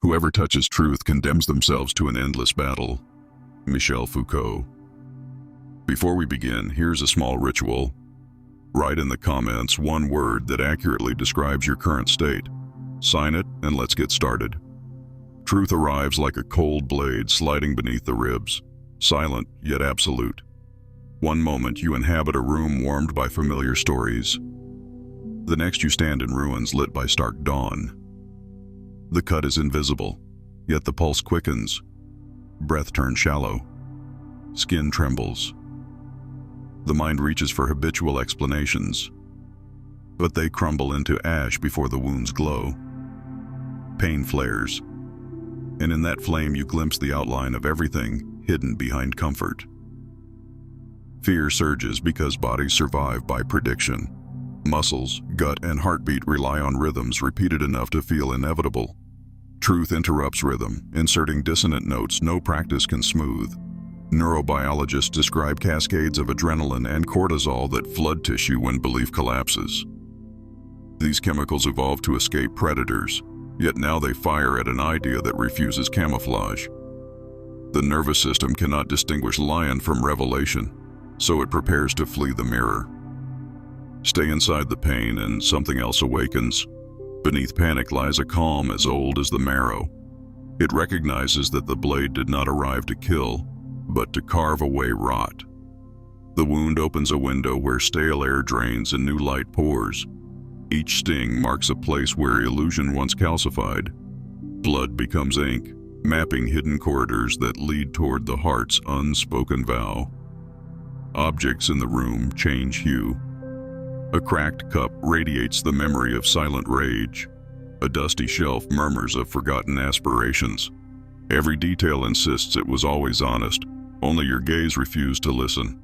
Whoever touches truth condemns themselves to an endless battle. Michel Foucault. Before we begin, here's a small ritual. Write in the comments one word that accurately describes your current state. Sign it, and let's get started. Truth arrives like a cold blade sliding beneath the ribs, silent yet absolute. One moment you inhabit a room warmed by familiar stories. The next you stand in ruins lit by stark dawn. The cut is invisible, yet the pulse quickens. Breath turns shallow. Skin trembles. The mind reaches for habitual explanations, but they crumble into ash before the wounds glow. Pain flares, and in that flame you glimpse the outline of everything hidden behind comfort. Fear surges because bodies survive by prediction. Muscles, gut, and heartbeat rely on rhythms repeated enough to feel inevitable. Truth interrupts rhythm, inserting dissonant notes no practice can smooth. Neurobiologists describe cascades of adrenaline and cortisol that flood tissue when belief collapses. These chemicals evolve to escape predators, yet now they fire at an idea that refuses camouflage. The nervous system cannot distinguish lion from revelation, so it prepares to flee the mirror. Stay inside the pain and something else awakens. Beneath panic lies a calm as old as the marrow. It recognizes that the blade did not arrive to kill, but to carve away rot. The wound opens a window where stale air drains and new light pours. Each sting marks a place where illusion once calcified. Blood becomes ink, mapping hidden corridors that lead toward the heart's unspoken vow. Objects in the room change hue. A cracked cup radiates the memory of silent rage. A dusty shelf murmurs of forgotten aspirations. Every detail insists it was always honest, only your gaze refused to listen.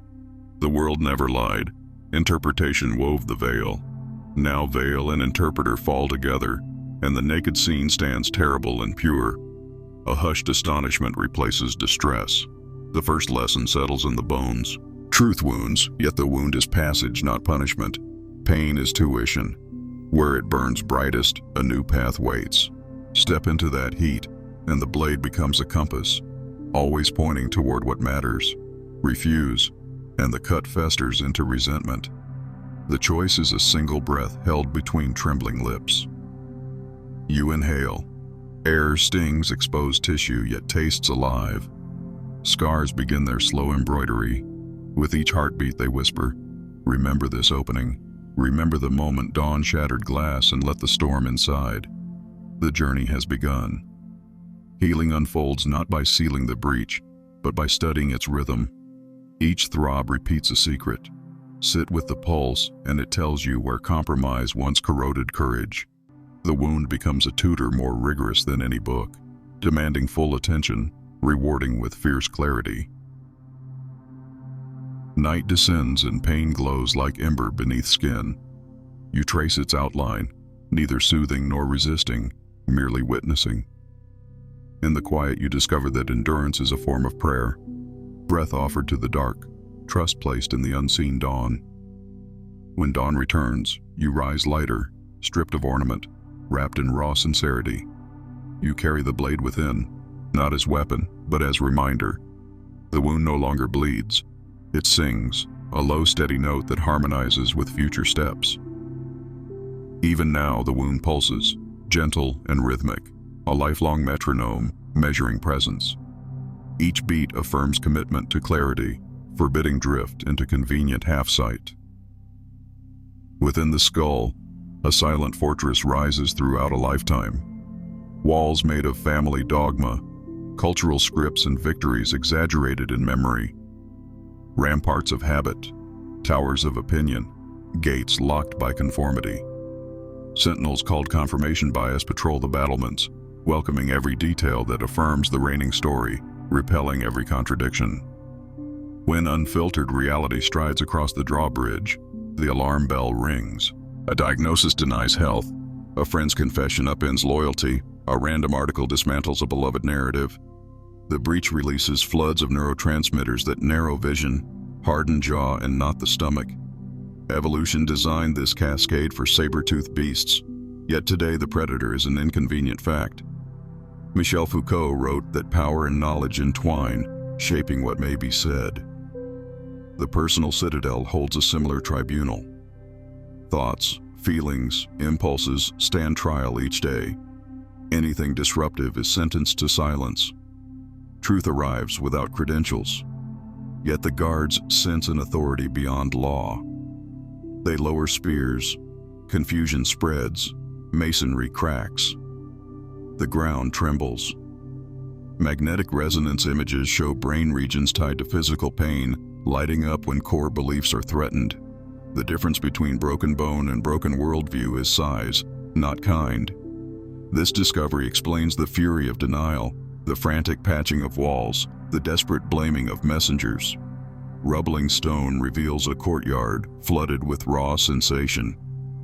The world never lied. Interpretation wove the veil. Now veil and interpreter fall together, and the naked scene stands terrible and pure. A hushed astonishment replaces distress. The first lesson settles in the bones. Truth wounds, yet the wound is passage, not punishment. Pain is tuition. Where it burns brightest, a new path waits. Step into that heat, and the blade becomes a compass, always pointing toward what matters. Refuse, and the cut festers into resentment. The choice is a single breath held between trembling lips. You inhale. Air stings exposed tissue, yet tastes alive. Scars begin their slow embroidery. With each heartbeat they whisper, "Remember this opening. Remember the moment dawn shattered glass and let the storm inside." The journey has begun. Healing unfolds not by sealing the breach, but by studying its rhythm. Each throb repeats a secret. Sit with the pulse, and it tells you where compromise once corroded courage. The wound becomes a tutor more rigorous than any book, demanding full attention, rewarding with fierce clarity. Night descends and pain glows like ember beneath skin. You trace its outline, neither soothing nor resisting, merely witnessing. In the quiet you discover that endurance is a form of prayer, breath offered to the dark, trust placed in the unseen dawn. When dawn returns, you rise lighter, stripped of ornament, wrapped in raw sincerity. You carry the blade within, not as weapon, but as reminder. The wound no longer bleeds. It sings, a low steady note that harmonizes with future steps. Even now the wound pulses, gentle and rhythmic, a lifelong metronome measuring presence. Each beat affirms commitment to clarity, forbidding drift into convenient half-sight. Within the skull, a silent fortress rises throughout a lifetime. Walls made of family dogma, cultural scripts and victories exaggerated in memory. Ramparts of habit, towers of opinion, gates locked by conformity. Sentinels called confirmation bias patrol the battlements, welcoming every detail that affirms the reigning story, repelling every contradiction. When unfiltered reality strides across the drawbridge, the alarm bell rings. A diagnosis denies health, a friend's confession upends loyalty, a random article dismantles a beloved narrative. The breach releases floods of neurotransmitters that narrow vision, harden jaw, and knot the stomach. Evolution designed this cascade for saber-toothed beasts, yet today the predator is an inconvenient fact. Michel Foucault wrote that power and knowledge entwine, shaping what may be said. The personal citadel holds a similar tribunal. Thoughts, feelings, impulses stand trial each day. Anything disruptive is sentenced to silence. Truth arrives without credentials. Yet the guards sense an authority beyond law. They lower spears. Confusion spreads. Masonry cracks. The ground trembles. Magnetic resonance images show brain regions tied to physical pain lighting up when core beliefs are threatened. The difference between broken bone and broken worldview is size, not kind. This discovery explains the fury of denial, the frantic patching of walls, the desperate blaming of messengers. Rubbling stone reveals a courtyard flooded with raw sensation.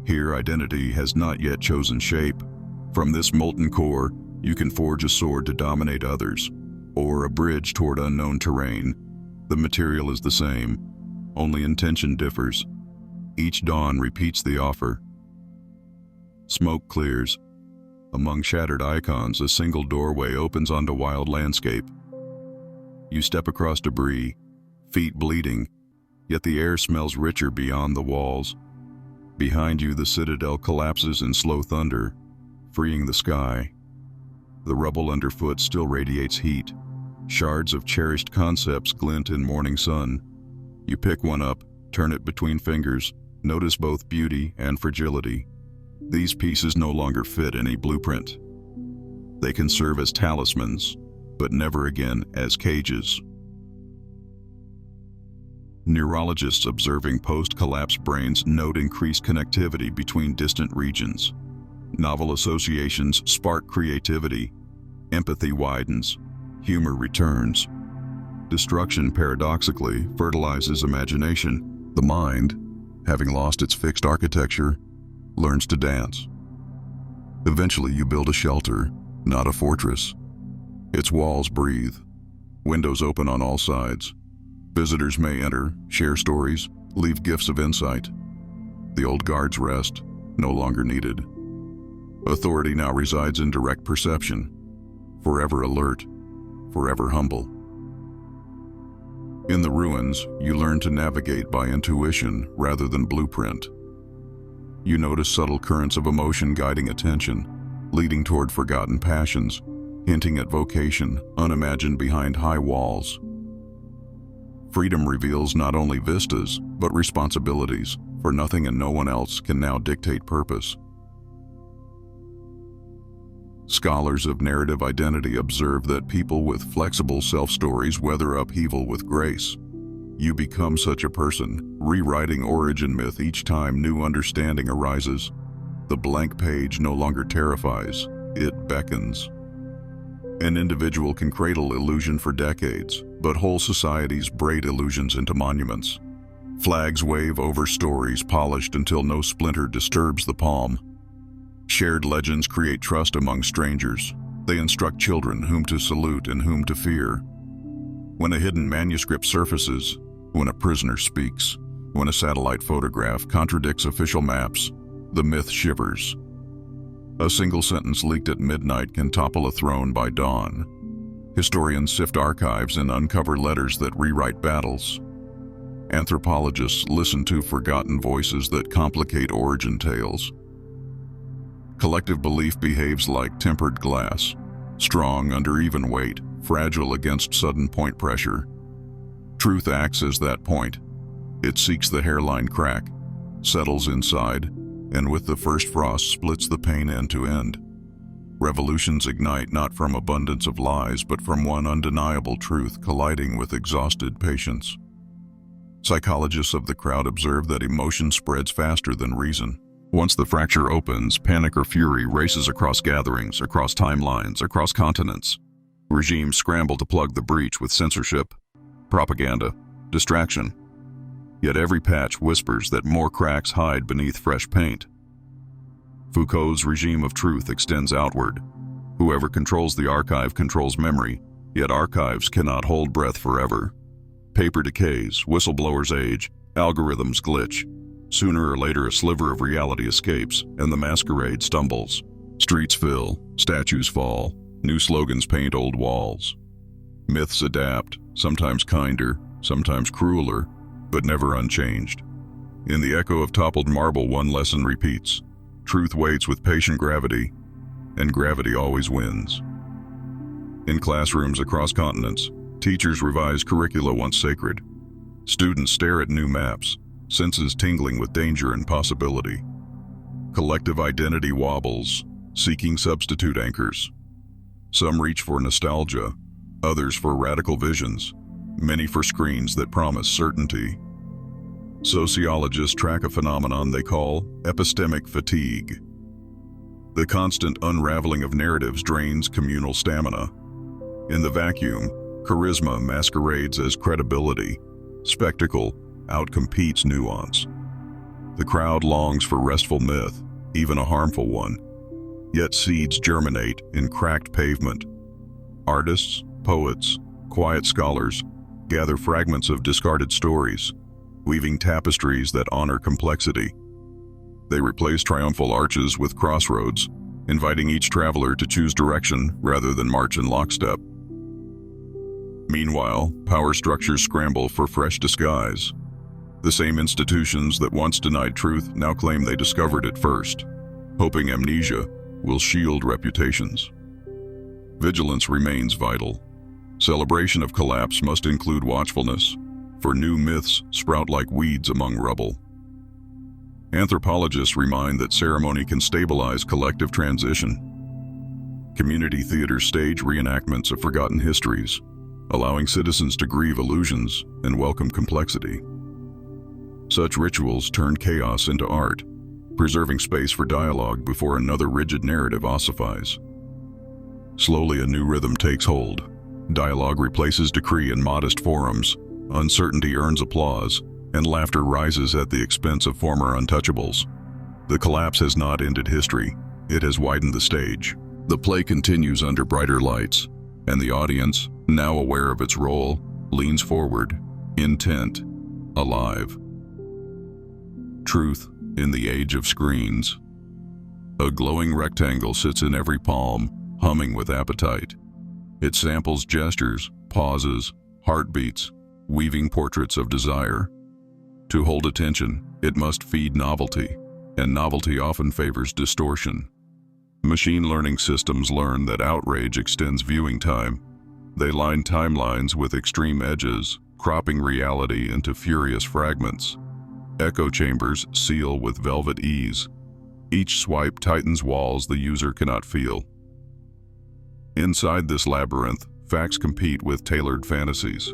Here identity has not yet chosen shape. From this molten core, you can forge a sword to dominate others, or a bridge toward unknown terrain. The material is the same, only intention differs. Each dawn repeats the offer. Smoke clears. Among shattered icons, a single doorway opens onto wild landscape. You step across debris, feet bleeding, yet the air smells richer beyond the walls. Behind you, the citadel collapses in slow thunder, freeing the sky. The rubble underfoot still radiates heat. Shards of cherished concepts glint in morning sun. You pick one up, turn it between fingers, notice both beauty and fragility. These pieces no longer fit any blueprint. They can serve as talismans, but never again as cages. Neurologists observing post-collapse brains note increased connectivity between distant regions. Novel associations spark creativity. Empathy widens. Humor returns. Destruction, paradoxically, fertilizes imagination. The mind, having lost its fixed architecture, learns to dance. Eventually, you build a shelter, not a fortress. Its walls breathe. Windows open on all sides. Visitors may enter, share stories, leave gifts of insight. The old guards rest, no longer needed. Authority now resides in direct perception, forever alert, forever humble. In the ruins, you learn to navigate by intuition rather than blueprint. You notice subtle currents of emotion guiding attention, leading toward forgotten passions, hinting at vocation unimagined behind high walls. Freedom reveals not only vistas, but responsibilities, for nothing and no one else can now dictate purpose. Scholars of narrative identity observe that people with flexible self-stories weather upheaval with grace. You become such a person, rewriting origin myth each time new understanding arises. The blank page no longer terrifies, it beckons. An individual can cradle illusion for decades, but whole societies braid illusions into monuments. Flags wave over stories polished until no splinter disturbs the palm. Shared legends create trust among strangers. They instruct children whom to salute and whom to fear. When a hidden manuscript surfaces, when a prisoner speaks, when a satellite photograph contradicts official maps, the myth shivers. A single sentence leaked at midnight can topple a throne by dawn. Historians sift archives and uncover letters that rewrite battles. Anthropologists listen to forgotten voices that complicate origin tales. Collective belief behaves like tempered glass, strong under even weight, fragile against sudden point pressure. Truth acts as that point. It seeks the hairline crack, settles inside, and with the first frost splits the pain end to end. Revolutions ignite not from abundance of lies, but from one undeniable truth colliding with exhausted patience. Psychologists of the crowd observe that emotion spreads faster than reason. Once the fracture opens, panic or fury races across gatherings, across timelines, across continents. Regimes scramble to plug the breach with censorship, propaganda, distraction. Yet every patch whispers that more cracks hide beneath fresh paint. Foucault's regime of truth extends outward. Whoever controls the archive controls memory, yet archives cannot hold breath forever. Paper decays, whistleblowers age, algorithms glitch. Sooner or later a sliver of reality escapes, and the masquerade stumbles. Streets fill, statues fall, New slogans paint old walls. Myths adapt, sometimes kinder, sometimes crueler, but never unchanged. In the echo of toppled marble, one lesson repeats. Truth waits with patient gravity, and gravity always wins. In classrooms across continents, teachers revise curricula once sacred. Students stare at new maps, senses tingling with danger and possibility. Collective identity wobbles, seeking substitute anchors. Some reach for nostalgia, others for radical visions, many for screens that promise certainty. Sociologists track a phenomenon they call epistemic fatigue. The constant unraveling of narratives drains communal stamina. In the vacuum, charisma masquerades as credibility. Spectacle outcompetes nuance. The crowd longs for restful myth, even a harmful one. Yet seeds germinate in cracked pavement. Artists, poets, quiet scholars gather fragments of discarded stories, weaving tapestries that honor complexity. They replace triumphal arches with crossroads, inviting each traveler to choose direction rather than march in lockstep. Meanwhile, power structures scramble for fresh disguise. The same institutions that once denied truth now claim they discovered it first, hoping amnesia will shield reputations. Vigilance remains vital. Celebration of collapse must include watchfulness, for new myths sprout like weeds among rubble. Anthropologists remind that ceremony can stabilize collective transition. Community theaters stage reenactments of forgotten histories, allowing citizens to grieve illusions and welcome complexity. Such rituals turn chaos into art, preserving space for dialogue before another rigid narrative ossifies. Slowly, a new rhythm takes hold. Dialogue replaces decree in modest forums, uncertainty earns applause, and laughter rises at the expense of former untouchables. The collapse has not ended history, it has widened the stage. The play continues under brighter lights, and the audience, now aware of its role, leans forward, intent, alive. Truth in the age of screens. A glowing rectangle sits in every palm, humming with appetite. It samples gestures, pauses, heartbeats, weaving portraits of desire. To hold attention, it must feed novelty, and novelty often favors distortion. Machine learning systems learn that outrage extends viewing time. They line timelines with extreme edges, cropping reality into furious fragments. Echo chambers seal with velvet ease. Each swipe tightens walls the user cannot feel. Inside this labyrinth, facts compete with tailored fantasies.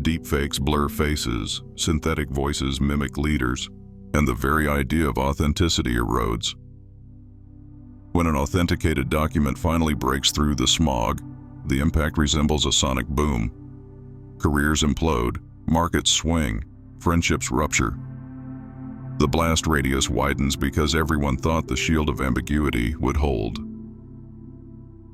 Deepfakes blur faces, synthetic voices mimic leaders, and the very idea of authenticity erodes. When an authenticated document finally breaks through the smog, the impact resembles a sonic boom. Careers implode, markets swing, friendships rupture. The blast radius widens because everyone thought the shield of ambiguity would hold.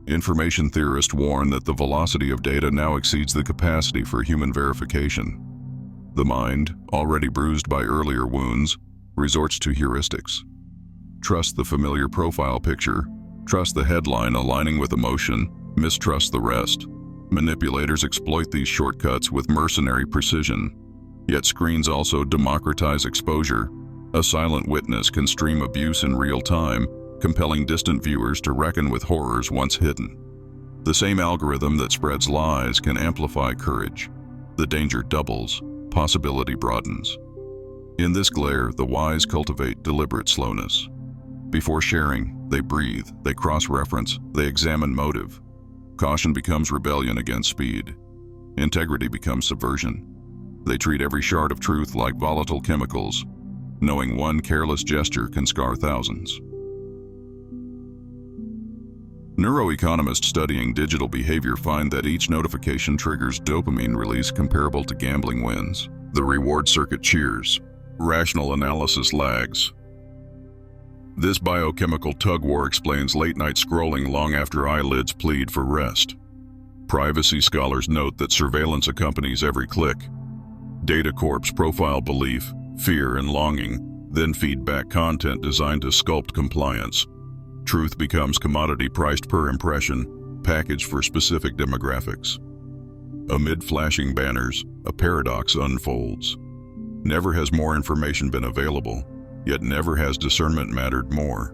Information theorists warn that the velocity of data now exceeds the capacity for human verification. The mind, already bruised by earlier wounds, resorts to heuristics. Trust the familiar profile picture, trust the headline aligning with emotion, mistrust the rest. Manipulators exploit these shortcuts with mercenary precision. Yet screens also democratize exposure. A silent witness can stream abuse in real time, compelling distant viewers to reckon with horrors once hidden. The same algorithm that spreads lies can amplify courage. The danger doubles, possibility broadens. In this glare, the wise cultivate deliberate slowness. Before sharing, they breathe, they cross-reference, they examine motive. Caution becomes rebellion against speed. Integrity becomes subversion. They treat every shard of truth like volatile chemicals, knowing one careless gesture can scar thousands. Neuroeconomists studying digital behavior find that each notification triggers dopamine release comparable to gambling wins. The reward circuit cheers. Rational analysis lags. This biochemical tug-war explains late-night scrolling long after eyelids plead for rest. Privacy scholars note that surveillance accompanies every click. Data corps profile belief, fear, and longing, then feed back content designed to sculpt compliance. Truth becomes commodity priced per impression, packaged for specific demographics. Amid flashing banners, a paradox unfolds. Never has more information been available, yet never has discernment mattered more.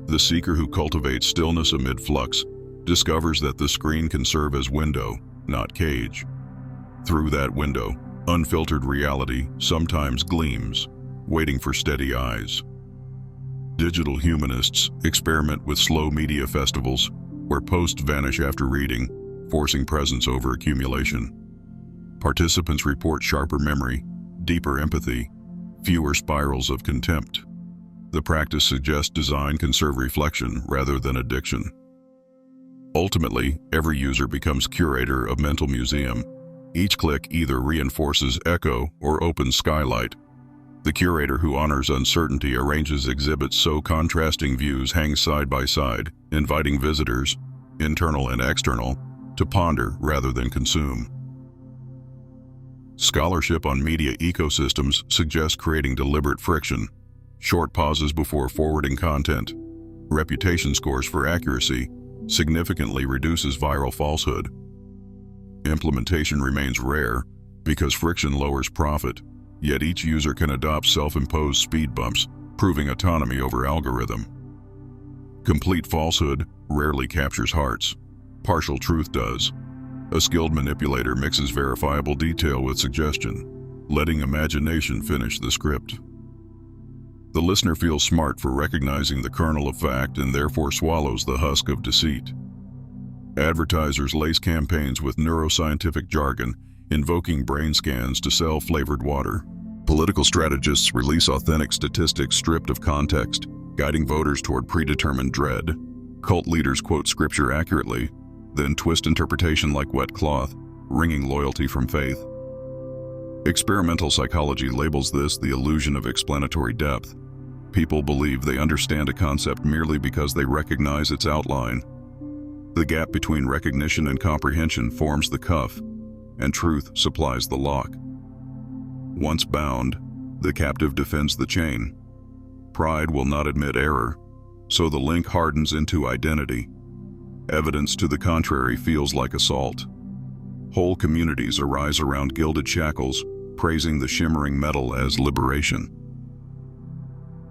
The seeker who cultivates stillness amid flux discovers that the screen can serve as window, not cage. Through that window, unfiltered reality sometimes gleams, waiting for steady eyes. Digital humanists experiment with slow media festivals, where posts vanish after reading, forcing presence over accumulation. Participants report sharper memory, deeper empathy, fewer spirals of contempt. The practice suggests design can serve reflection rather than addiction. Ultimately, every user becomes curator of mental museum. Each click either reinforces echo or opens skylight. The curator who honors uncertainty arranges exhibits so contrasting views hang side by side, inviting visitors, internal and external, to ponder rather than consume. Scholarship on media ecosystems suggests creating deliberate friction, short pauses before forwarding content, reputation scores for accuracy, significantly reduces viral falsehood. Implementation remains rare because friction lowers profit, yet each user can adopt self-imposed speed bumps, proving autonomy over algorithm. Complete falsehood rarely captures hearts. Partial truth does. A skilled manipulator mixes verifiable detail with suggestion, letting imagination finish the script. The listener feels smart for recognizing the kernel of fact and therefore swallows the husk of deceit. Advertisers lace campaigns with neuroscientific jargon, invoking brain scans to sell flavored water. Political strategists release authentic statistics stripped of context, guiding voters toward predetermined dread. Cult leaders quote scripture accurately, then twist interpretation like wet cloth, wringing loyalty from faith. Experimental psychology labels this the illusion of explanatory depth. People believe they understand a concept merely because they recognize its outline. The gap between recognition and comprehension forms the cuff, and truth supplies the lock. Once bound, the captive defends the chain. Pride will not admit error, so the link hardens into identity. Evidence to the contrary feels like assault. Whole communities arise around gilded shackles, praising the shimmering metal as liberation.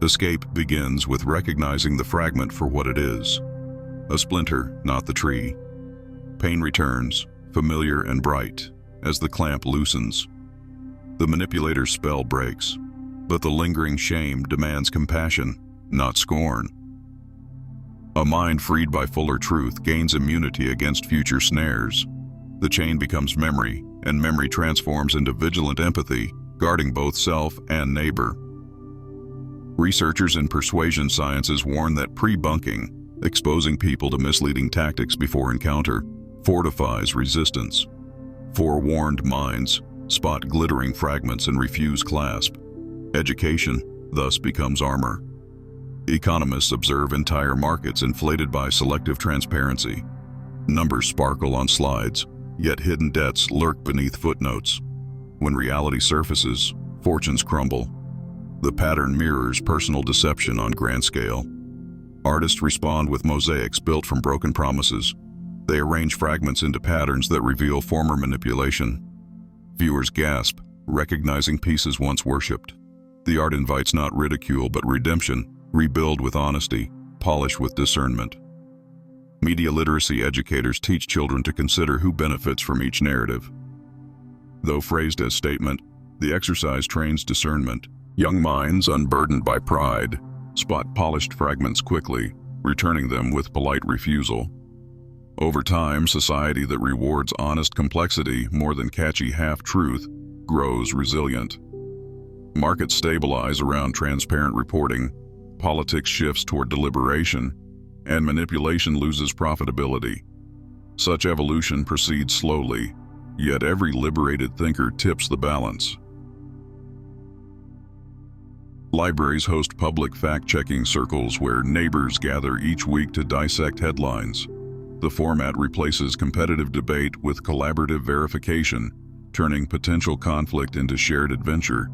Escape begins with recognizing the fragment for what it is, a splinter, not the tree. Pain returns, familiar and bright, as the clamp loosens. The manipulator's spell breaks, but the lingering shame demands compassion, not scorn. A mind freed by fuller truth gains immunity against future snares. The chain becomes memory, and memory transforms into vigilant empathy, guarding both self and neighbor. Researchers in persuasion sciences warn that pre-bunking, exposing people to misleading tactics before encounter, fortifies resistance. Forewarned minds spot glittering fragments and refuse clasp. Education thus becomes armor. Economists observe entire markets inflated by selective transparency. Numbers sparkle on slides, yet hidden debts lurk beneath footnotes. When reality surfaces, fortunes crumble. The pattern mirrors personal deception on grand scale. Artists respond with mosaics built from broken promises. They arrange fragments into patterns that reveal former manipulation. Viewers gasp, recognizing pieces once worshipped. The art invites not ridicule but redemption, rebuild with honesty, polish with discernment. Media literacy educators teach children to consider who benefits from each narrative. Though phrased as statement, the exercise trains discernment. Young minds, unburdened by pride, spot polished fragments quickly, returning them with polite refusal. Over time, society that rewards honest complexity more than catchy half-truth grows resilient. Markets stabilize around transparent reporting, politics shifts toward deliberation, and manipulation loses profitability. Such evolution proceeds slowly, yet every liberated thinker tips the balance. Libraries host public fact-checking circles where neighbors gather each week to dissect headlines. The format replaces competitive debate with collaborative verification, turning potential conflict into shared adventure.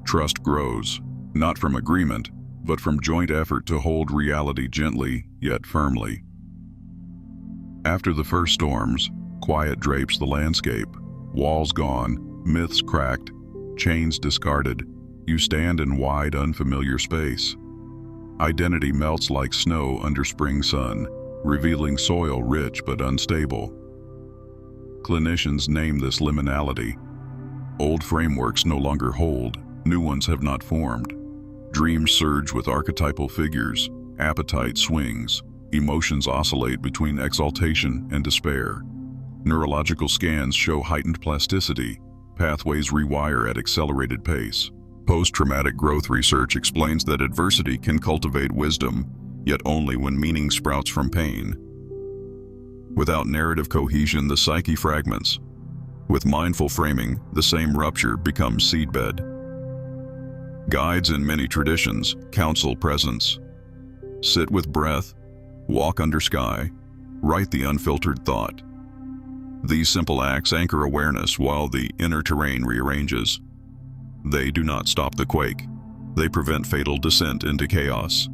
Trust grows, not from agreement, but from joint effort to hold reality gently yet firmly. After the first storms, quiet drapes the landscape. Walls gone, myths cracked, chains discarded. You stand in wide, unfamiliar space. Identity melts like snow under spring sun, revealing soil rich but unstable. Clinicians name this liminality. Old frameworks no longer hold, new ones have not formed. Dreams surge with archetypal figures, appetite swings, emotions oscillate between exaltation and despair. Neurological scans show heightened plasticity, pathways rewire at accelerated pace. Post-traumatic growth research explains that adversity can cultivate wisdom, yet only when meaning sprouts from pain. Without narrative cohesion, the psyche fragments. With mindful framing, the same rupture becomes seedbed. Guides in many traditions counsel presence. Sit with breath, walk under sky, write the unfiltered thought. These simple acts anchor awareness while the inner terrain rearranges. They do not stop the quake. They prevent fatal descent into chaos.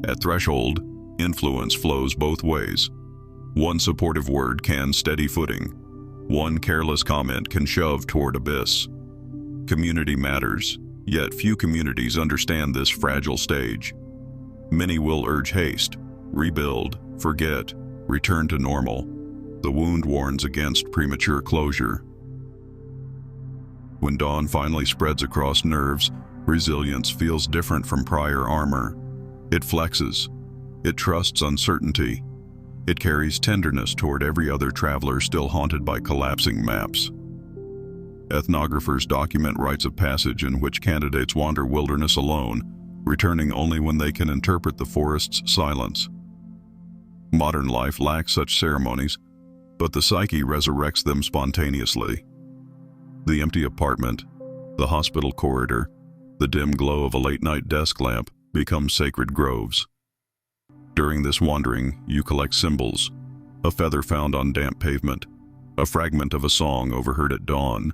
At threshold, influence flows both ways. One supportive word can steady footing. One careless comment can shove toward abyss. Community matters, yet few communities understand this fragile stage. Many will urge haste, rebuild, forget, return to normal. The wound warns against premature closure. When dawn finally spreads across nerves, resilience feels different from prior armor. It flexes. It trusts uncertainty. It carries tenderness toward every other traveler still haunted by collapsing maps. Ethnographers document rites of passage in which candidates wander wilderness alone, returning only when they can interpret the forest's silence. Modern life lacks such ceremonies, but the psyche resurrects them spontaneously. The empty apartment, the hospital corridor, the dim glow of a late-night desk lamp become sacred groves. During this wandering, you collect symbols: a feather found on damp pavement, a fragment of a song overheard at dawn,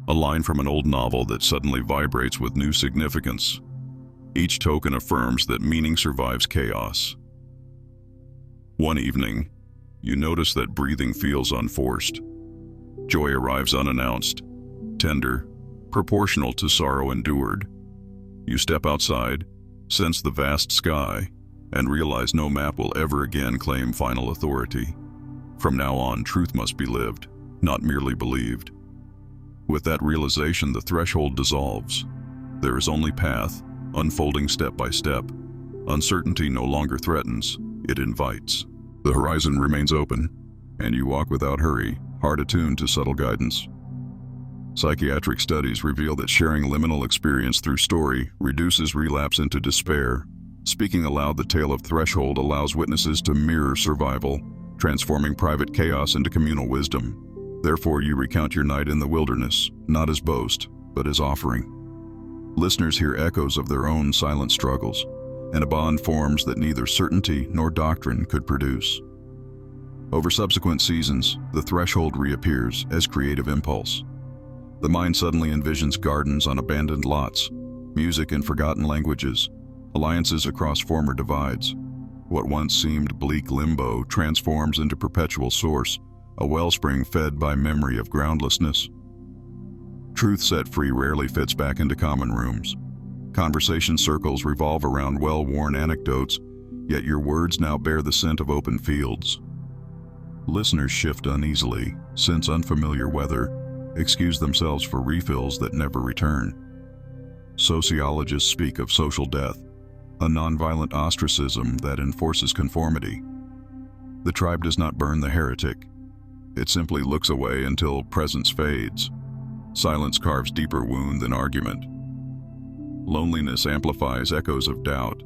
a line from an old novel that suddenly vibrates with new significance. Each token affirms that meaning survives chaos. One evening, you notice that breathing feels unforced. Joy arrives unannounced, tender, proportional to sorrow endured. You step outside, sense the vast sky, and realize no map will ever again claim final authority. From now on, truth must be lived, not merely believed. With that realization, the threshold dissolves. There is only path, unfolding step by step. Uncertainty no longer threatens, it invites. The horizon remains open, and you walk without hurry, heart attuned to subtle guidance. Psychiatric studies reveal that sharing liminal experience through story reduces relapse into despair. Speaking aloud the tale of threshold allows witnesses to mirror survival, transforming private chaos into communal wisdom. Therefore, you recount your night in the wilderness, not as boast, but as offering. Listeners hear echoes of their own silent struggles, and a bond forms that neither certainty nor doctrine could produce. Over subsequent seasons, the threshold reappears as creative impulse. The mind suddenly envisions gardens on abandoned lots, music in forgotten languages, alliances across former divides. What once seemed bleak limbo transforms into perpetual source, a wellspring fed by memory of groundlessness. Truth set free rarely fits back into common rooms. Conversation circles revolve around well-worn anecdotes, yet your words now bear the scent of open fields. Listeners shift uneasily, sense unfamiliar weather, excuse themselves for refills that never return. Sociologists speak of social death, a nonviolent ostracism that enforces conformity. The tribe does not burn the heretic. It simply looks away until presence fades. Silence carves deeper wound than argument. Loneliness amplifies echoes of doubt.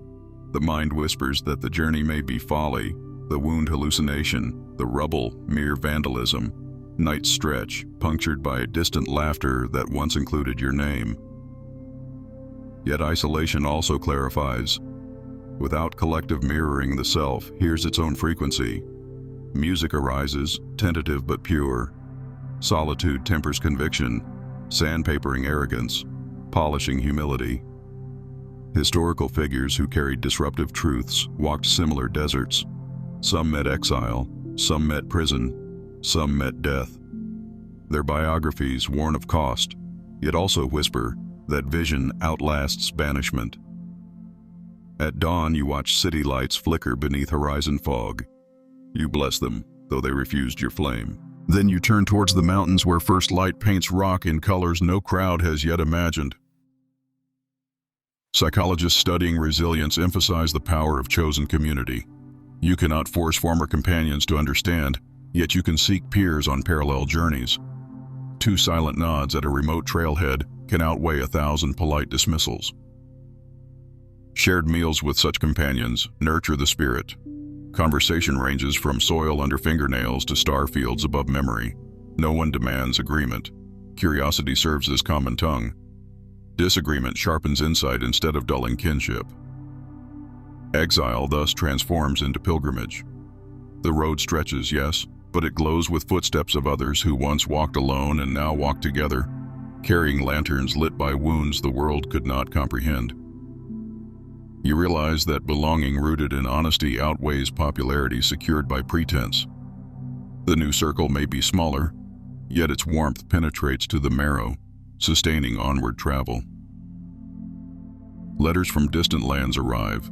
The mind whispers that the journey may be folly, the wound hallucination, the rubble mere vandalism. Nights stretch, punctured by distant laughter that once included your name. Yet isolation also clarifies. Without collective mirroring, the self hears its own frequency. Music arises, tentative but pure. Solitude tempers conviction, sandpapering arrogance, polishing humility. Historical figures who carried disruptive truths walked similar deserts. Some met exile, Some met prison, some met death. Their biographies warn of cost, yet also whisper that vision outlasts banishment. At dawn, you watch city lights flicker beneath horizon fog. You bless them, though they refused your flame. Then you turn towards the mountains where first light paints rock in colors no crowd has yet imagined. Psychologists studying resilience emphasize the power of chosen community. You cannot force former companions to understand, yet you can seek peers on parallel journeys. 2 silent nods at a remote trailhead can outweigh 1,000 polite dismissals. Shared meals with such companions nurture the spirit. Conversation ranges from soil under fingernails to star fields above memory. No one demands agreement. Curiosity serves as common tongue. Disagreement sharpens insight instead of dulling kinship. Exile thus transforms into pilgrimage. The road stretches, yes, but it glows with footsteps of others who once walked alone and now walk together, carrying lanterns lit by wounds the world could not comprehend. You realize that belonging rooted in honesty outweighs popularity secured by pretense. The new circle may be smaller, yet its warmth penetrates to the marrow, sustaining onward travel. Letters from distant lands arrive,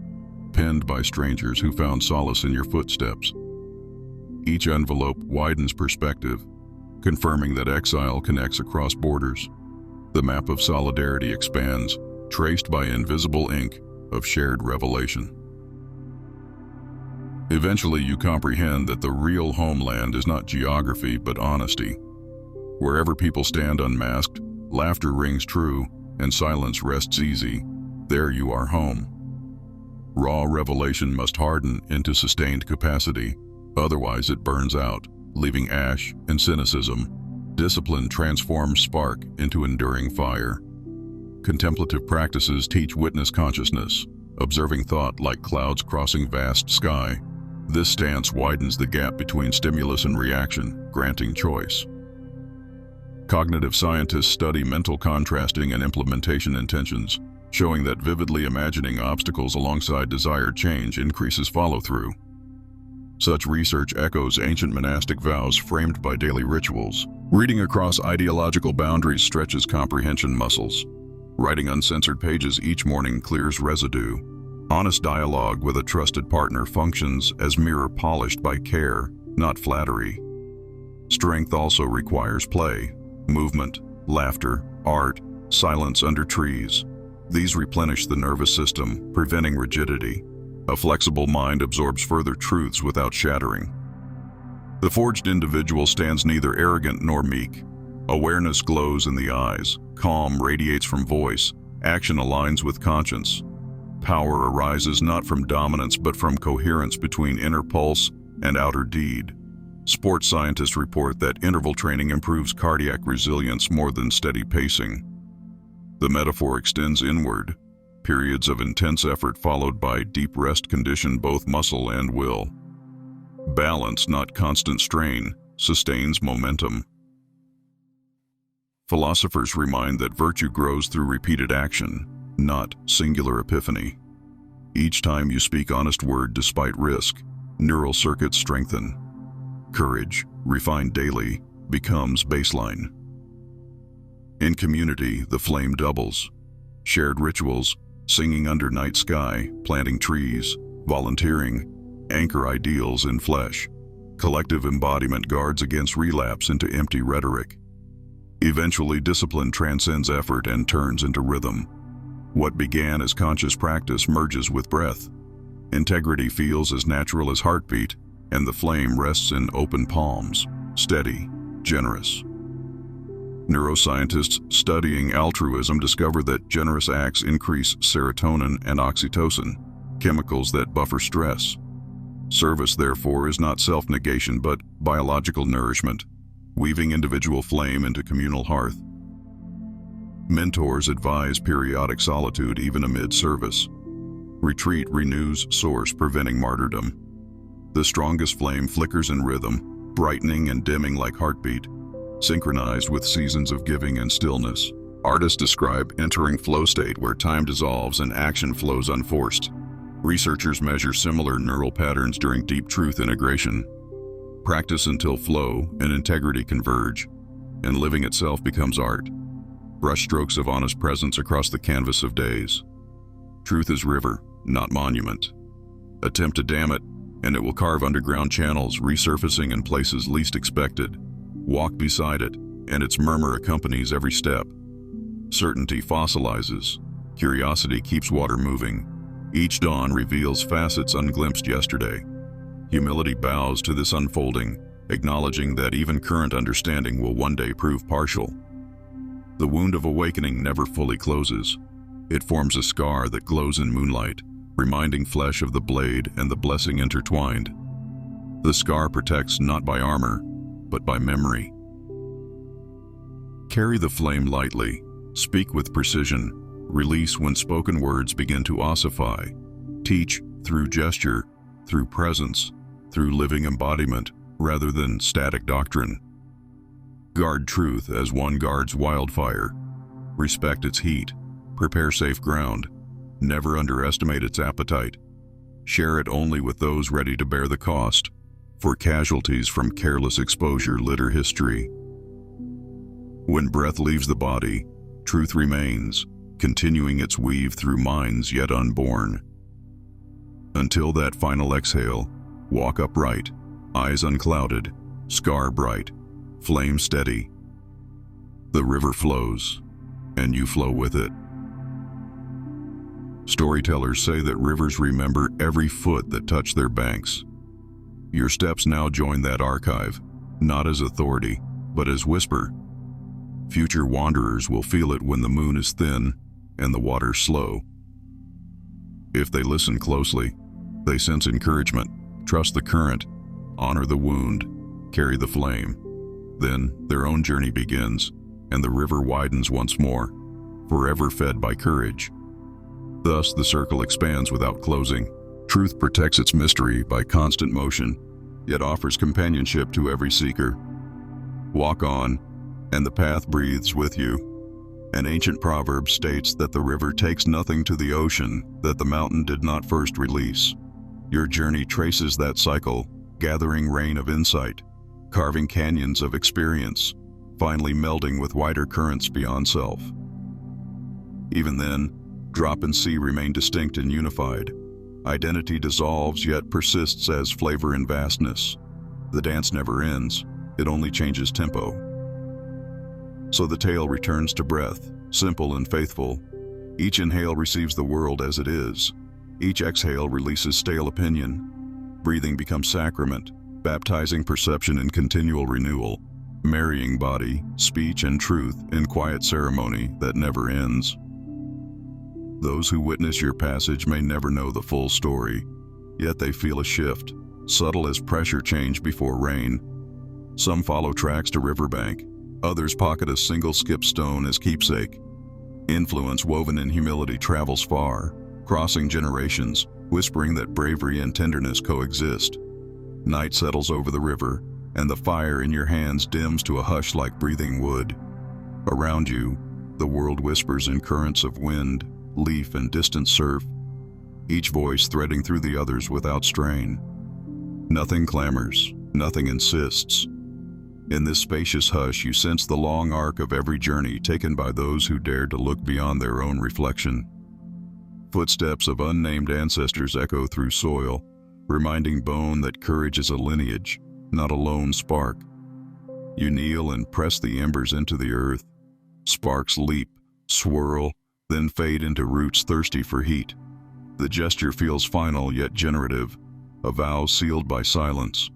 penned by strangers who found solace in your footsteps. Each envelope widens perspective, confirming that exile connects across borders. The map of solidarity expands, traced by invisible ink of shared revelation. Eventually, you comprehend that the real homeland is not geography but honesty. Wherever people stand unmasked, laughter rings true, and silence rests easy, there you are home. Raw revelation must harden into sustained capacity, otherwise it burns out, leaving ash and cynicism. Discipline transforms spark into enduring fire. Contemplative practices teach witness consciousness, observing thought like clouds crossing vast sky. This stance widens the gap between stimulus and reaction, granting choice. Cognitive scientists study mental contrasting and implementation intentions, showing that vividly imagining obstacles alongside desired change increases follow-through. Such research echoes ancient monastic vows framed by daily rituals. Reading across ideological boundaries stretches comprehension muscles. Writing uncensored pages each morning clears residue. Honest dialogue with a trusted partner functions as mirror polished by care, not flattery. Strength also requires play, movement, laughter, art, silence under trees. These replenish the nervous system, preventing rigidity. A flexible mind absorbs further truths without shattering. The forged individual stands neither arrogant nor meek. Awareness glows in the eyes, calm radiates from voice, action aligns with conscience. Power arises not from dominance but from coherence between inner pulse and outer deed. Sports scientists report that interval training improves cardiac resilience more than steady pacing. The metaphor extends inward. Periods of intense effort followed by deep rest condition both muscle and will. Balance, not constant strain, sustains momentum. Philosophers remind that virtue grows through repeated action, not singular epiphany. Each time you speak honest word despite risk, neural circuits strengthen. Courage, refined daily, becomes baseline. In community, the flame doubles. Shared rituals, singing under night sky, planting trees, volunteering, anchor ideals in flesh. Collective embodiment guards against relapse into empty rhetoric. Eventually, discipline transcends effort and turns into rhythm. What began as conscious practice merges with breath. Integrity feels as natural as heartbeat, and the flame rests in open palms, steady, generous. Neuroscientists studying altruism discover that generous acts increase serotonin and oxytocin, chemicals that buffer stress. Service, therefore, is not self-negation but biological nourishment, weaving individual flame into communal hearth. Mentors advise periodic solitude even amid service. Retreat renews source, preventing martyrdom. The strongest flame flickers in rhythm, brightening and dimming like heartbeat, synchronized with seasons of giving and stillness. Artists describe entering flow state where time dissolves and action flows unforced. Researchers measure similar neural patterns during deep truth integration. Practice until flow and integrity converge, and living itself becomes art. Brushstrokes of honest presence across the canvas of days. Truth is river, not monument. Attempt to dam it, and it will carve underground channels, resurfacing in places least expected. Walk beside it, and its murmur accompanies every step. Certainty fossilizes. Curiosity keeps water moving. Each dawn reveals facets unglimpsed yesterday. Humility bows to this unfolding, acknowledging that even current understanding will one day prove partial. The wound of awakening never fully closes. It forms a scar that glows in moonlight, reminding flesh of the blade and the blessing intertwined. The scar protects not by armor, but by memory. Carry the flame lightly, speak with precision, release when spoken words begin to ossify. Teach through gesture, through presence, through living embodiment rather than static doctrine. Guard truth as one guards wildfire. Respect its heat. Prepare safe ground. Never underestimate its appetite. Share it only with those ready to bear the cost, for casualties from careless exposure litter history. When breath leaves the body, truth remains, continuing its weave through minds yet unborn. Until that final exhale, walk upright, eyes unclouded, scar bright, flame steady. The river flows, and you flow with it. Storytellers say that rivers remember every foot that touched their banks. Your steps now join that archive, not as authority, but as whisper. Future wanderers will feel it when the moon is thin and the water slow. If they listen closely, they sense encouragement, trust the current, honor the wound, carry the flame. Then their own journey begins, and the river widens once more, forever fed by courage. Thus the circle expands without closing. Truth protects its mystery by constant motion, yet offers companionship to every seeker. Walk on, and the path breathes with you. An ancient proverb states that the river takes nothing to the ocean that the mountain did not first release. Your journey traces that cycle, gathering rain of insight, carving canyons of experience, finally melding with wider currents beyond self. Even then, drop and sea remain distinct and unified. Identity dissolves yet persists as flavor in vastness. The dance never ends, it only changes tempo. So the tale returns to breath, simple and faithful. Each inhale receives the world as it is. Each exhale releases stale opinion. Breathing becomes sacrament, baptizing perception in continual renewal, marrying body, speech, and truth in quiet ceremony that never ends. Those who witness your passage may never know the full story, yet they feel a shift, subtle as pressure change before rain. Some follow tracks to riverbank, others pocket a single skip stone as keepsake. Influence woven in humility travels far, crossing generations, whispering that bravery and tenderness coexist. Night settles over the river, and the fire in your hands dims to a hush like breathing wood. Around you, the world whispers in currents of wind, leaf, and distant surf, each voice threading through the others without strain. Nothing clamors, nothing insists. In this spacious hush, you sense the long arc of every journey taken by those who dared to look beyond their own reflection. Footsteps of unnamed ancestors echo through soil, reminding bone that courage is a lineage, not a lone spark. You kneel and press the embers into the earth. Sparks leap, swirl, then fade into roots thirsty for heat. The gesture feels final yet generative, a vow sealed by silence.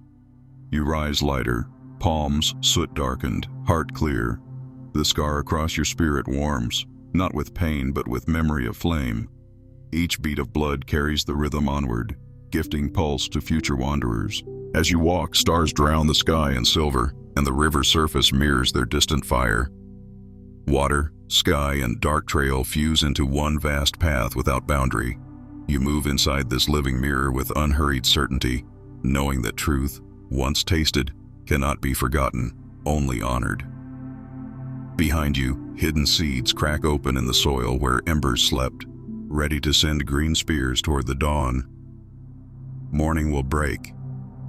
You rise lighter, palms soot-darkened, heart clear. The scar across your spirit warms, not with pain but with memory of flame. Each beat of blood carries the rhythm onward, gifting pulse to future wanderers. As you walk, stars drown the sky in silver, and the river's surface mirrors their distant fire. Water, sky, and dark trail fuse into one vast path without boundary. You move inside this living mirror with unhurried certainty, knowing that truth, once tasted, cannot be forgotten, only honored. Behind you, hidden seeds crack open in the soil where embers slept, ready to send green spears toward the dawn. Morning will break,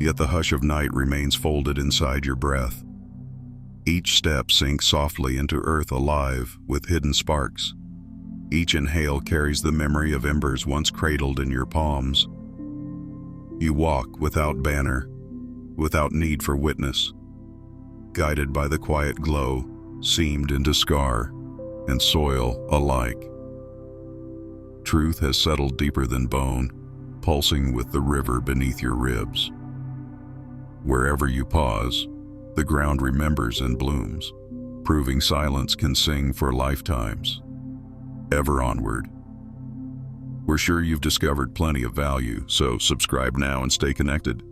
Yet the hush of night remains folded inside your breath. Each step sinks softly into earth alive with hidden sparks. Each inhale carries the memory of embers once cradled in your palms. You walk without banner, without need for witness, guided by the quiet glow, seamed into scar and soil alike. Truth has settled deeper than bone, pulsing with the river beneath your ribs. Wherever you pause, the ground remembers and blooms, proving silence can sing for lifetimes. Ever onward. We're sure you've discovered plenty of value, so subscribe now and stay connected.